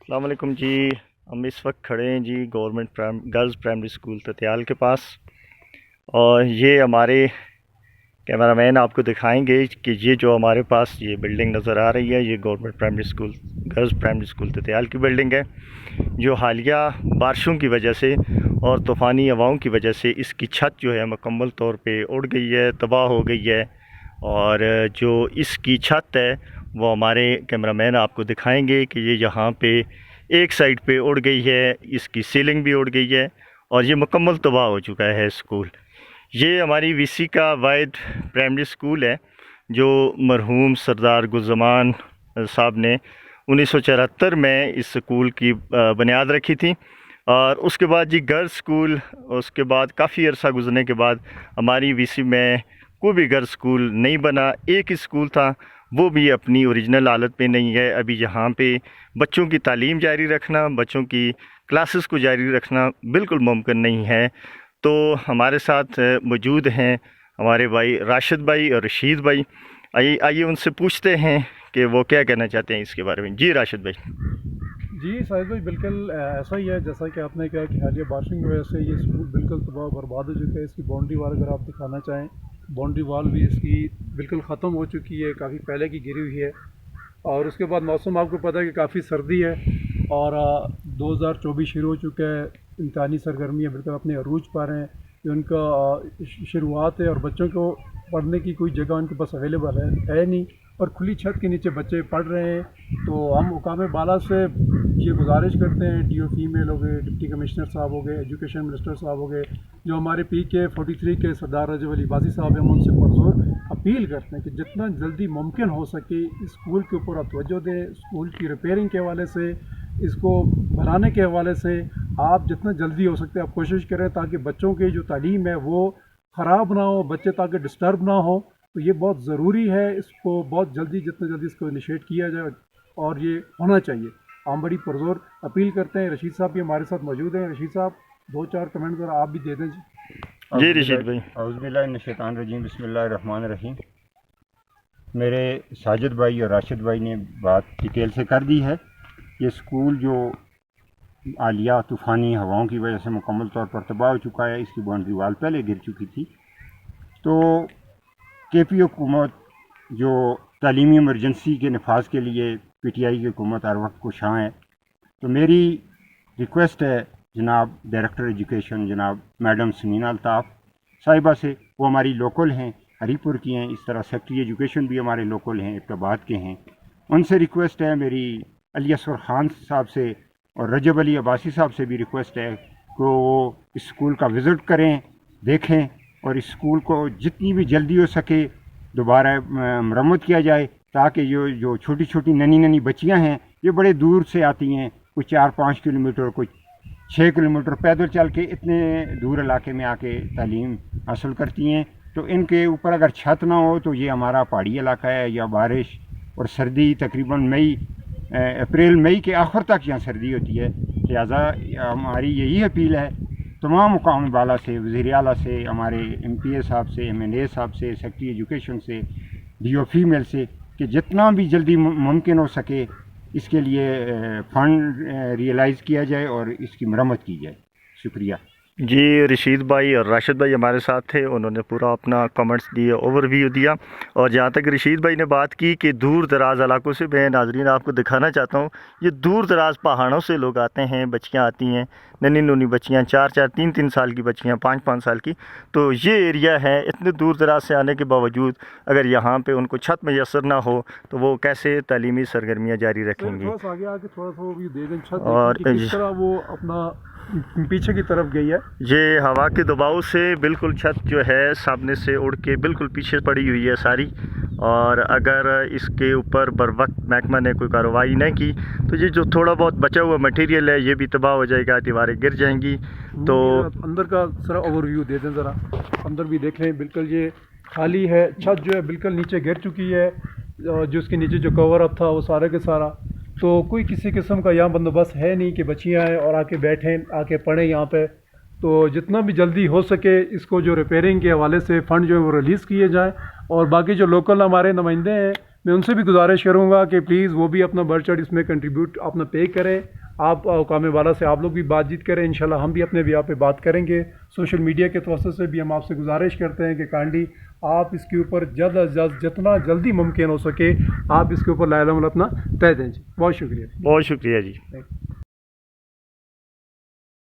अस्सलाम वालेकुम जी। हम इस वक्त खड़े हैं जी गवर्नमेंट गर्ल्स प्राइमरी स्कूल तत्याल के पास। और ये हमारे कैमरामैन आपको दिखाएंगे कि ये जो हमारे पास ये बिल्डिंग नज़र आ रही है, ये government primary school girls primary school Tatyal की बिल्डिंग है, जो हालिया बारिशों की वजह से और तूफ़ानी हवाओं की वजह से इसकी छत जो है मुकम्मल तौर पे उड़ गई है, तबाह हो गई है। और जो इसकी छत है वो हमारे कैमरामैन आपको दिखाएंगे कि ये यहाँ पे एक साइड पे उड़ गई है, इसकी सीलिंग भी उड़ गई है और ये मुकम्मल तबाह हो चुका है स्कूल। ये हमारी वीसी का वाहिद प्राइमरी स्कूल है जो मरहूम सरदार गुलज़मान साहब ने 1974 में इस स्कूल की बुनियाद रखी थी। और उसके बाद जी गर्ल्स स्कूल, उसके बाद काफ़ी अरसा गुजरने के बाद हमारी वीसी में कोई भी गर्ल्स स्कूल नहीं बना। एक ही स्कूल था, वो भी अपनी ओरिजिनल हालत में नहीं है। अभी यहाँ पे बच्चों की तालीम जारी रखना, बच्चों की क्लासेस को जारी रखना बिल्कुल मुमकिन नहीं है। तो हमारे साथ मौजूद हैं हमारे भाई राशिद भाई और रशीद भाई। आइए उनसे पूछते हैं कि वो क्या कहना चाहते हैं इसके बारे में। जी राशिद भाई। जी साहिद भाई, बिल्कुल ऐसा ही है जैसा कि आपने कहा कि हालिया बारिशों की वजह से ये स्कूल बिल्कुल तबाह बर्बाद हो चुका है। इसकी बाउंड्री वाल अगर आप दिखाना चाहें, बाउंड्री वाल भी इसकी बिल्कुल ख़त्म हो चुकी है, काफ़ी पहले की गिरी हुई है। और उसके बाद मौसम आपको पता है कि काफ़ी सर्दी है और 2024 शुरू हो चुका है। इम्तहानी सरगर्मियाँ बिल्कुल अपने अरूज पर हैं। ये उनका शुरुआत है और बच्चों को पढ़ने की कोई जगह उनके पास अवेलेबल है नहीं और खुली छत के नीचे बच्चे पढ़ रहे हैं। तो हम हुकाम बाला से ये गुजारिश करते हैं, डीओ फीमेल हो गए, डिप्टी कमिश्नर साहब हो गए, एजुकेशन मिनिस्टर साहब हो गए, जो हमारे PK 43 के सरदार रजब अली बाजी साहब हैं, हम उनसे पुरजोर अपील करते हैं कि जितना जल्दी मुमकिन हो सके इस स्कूल के ऊपर आप तवज्जो दें। स्कूल की रिपेयरिंग के हवाले से, इसको बनाने के हवाले से आप जितना जल्दी हो सकते हैं आप कोशिश करें ताकि बच्चों की जो तालीम है वो ख़राब ना हो, बच्चे ताकि डिस्टर्ब ना हो। तो ये बहुत ज़रूरी है, इसको बहुत जल्दी जितना जल्दी इसको इनिशिएट किया जाए और ये होना चाहिए। हम बड़ी पुरजोर अपील करते हैं। रशीद साहब भी हमारे साथ मौजूद हैं। रशीद साहब, 2-4 कमेंट ज़रा आप भी दे दें जी। जी रशीद भाई। औज़ुबिल्लाहिमिनश्शैतानिर्रजीम, बिस्मिल्लाहिर्रहमानिर्रहीम। मेरे साजिद भाई और राशिद भाई ने बात डिटेल से कर दी है। ये स्कूल जो आलिया तूफ़ानी हवाओं की वजह से मुकम्मल तौर पर तबाह हो चुका है, इसकी बाउंड्री वाल पहले गिर चुकी थी। तो KP हुकूमत जो तालीमी इमरजेंसी के नफाज के लिए PTI की हुकूमत हर वक्त कोशां है। तो मेरी रिक्वेस्ट है जनाब डायरेक्टर एजुकेशन जनाब मैडम समीना अल्ताफ़ साहिबा से, वो हमारी लोकल हैं, हरीपुर की हैं, इस तरह सेक्रेटरी एजुकेशन भी हमारे लोकल हैं, इब्टाबाद के हैं। उनसे रिक्वेस्ट है, मेरी अली असगर ख़ान साहब से और रजब अली अब्बासी साहब से भी रिक्वेस्ट है कि वो इस स्कूल का विज़िट करें, देखें और इस स्कूल को जितनी भी जल्दी हो सके दोबारा मरम्मत किया जाए, ताकि ये जो छोटी छोटी नन्ही बच्चियां हैं ये बड़े दूर से आती हैं, कुछ 4-5 किलोमीटर, कुछ 6 किलोमीटर पैदल चल के इतने दूर इलाके में आके तालीम हासिल करती हैं। तो इनके ऊपर अगर छत ना हो तो ये हमारा पहाड़ी इलाका है, या बारिश और सर्दी तकरीबन अप्रैल मई के आखिर तक यहाँ सर्दी होती है। लिहाजा हमारी यही अपील है तमाम मुकाम वाला से, वज़ीर आला से, हमारे MPA साहब से, MNA साहब से, सेक्रेटरी एजुकेशन से, DO फीमेल से, कि जितना भी जल्दी मुमकिन हो सके इसके लिए फ़ंड रियलाइज़ किया जाए और इसकी मरम्मत की जाए। शुक्रिया जी रशीद भाई और राशिद भाई हमारे साथ थे, उन्होंने पूरा अपना कमेंट्स दिए, ओवरव्यू दिया। और जहाँ तक रशीद भाई ने बात की कि दूर दराज इलाकों से, मैं नाजरीन आपको दिखाना चाहता हूँ, ये दूर दराज पहाड़ों से लोग आते हैं, बच्चियाँ आती हैं, नन्ही नन्ही बच्चियाँ, 4-4, 3-3 साल की बच्चियाँ, 5-5 साल की। तो ये एरिया है, इतने दूर दराज से आने के बावजूद अगर यहाँ पे उनको छत मैसर ना हो तो वो कैसे तालीमी सरगर्मियाँ जारी रखेंगे। आगे आके थोड़ा सा वो भी दे दें छत, और किस तरह वो अपना पीछे की तरफ गई है। ये हवा के दबाव से बिल्कुल छत जो है सामने से उड़ के बिल्कुल पीछे पड़ी हुई है सारी। और अगर इसके ऊपर बर वक्त महकमा ने कोई कार्रवाई नहीं की तो ये जो थोड़ा बहुत बचा हुआ मटेरियल है ये भी तबाह हो जाएगा, दीवारें गिर जाएंगी। तो अंदर का सारा ओवरव्यू दे दें ज़रा, अंदर भी देख लें। बिल्कुल ये खाली है, छत जो है बिल्कुल नीचे गिर चुकी है, जो उसके नीचे जो कवर अप था वो सारा के सारा। तो कोई किसी किस्म का यहाँ बंदोबस्त है नहीं कि बच्चियाँ आएँ और आके बैठें, आके पढ़ें यहाँ पे। तो जितना भी जल्दी हो सके इसको जो रिपेयरिंग के हवाले से फ़ंड जो है वो रिलीज़ किए जाएँ। और बाकी जो लोकल हमारे नुमाइंदे हैं میں ان سے بھی گزارش کروں گا کہ پلیز وہ بھی اپنا بڑھ چڑھ اس میں کنٹریبیوٹ اپنا پے کریں. آپ حکام والا سے آپ لوگ بھی بات چیت کریں. انشاءاللہ ہم بھی اپنے بھی آپ پہ بات کریں گے. سوشل میڈیا کے توسط سے بھی ہم آپ سے گزارش کرتے ہیں کہ کائنڈلی آپ اس کے اوپر جلد از جلد جتنا جلدی ممکن ہو سکے آپ اس کے اوپر لا عمل اپنا طے دیں. جی بہت شکریہ. بہت شکریہ جی.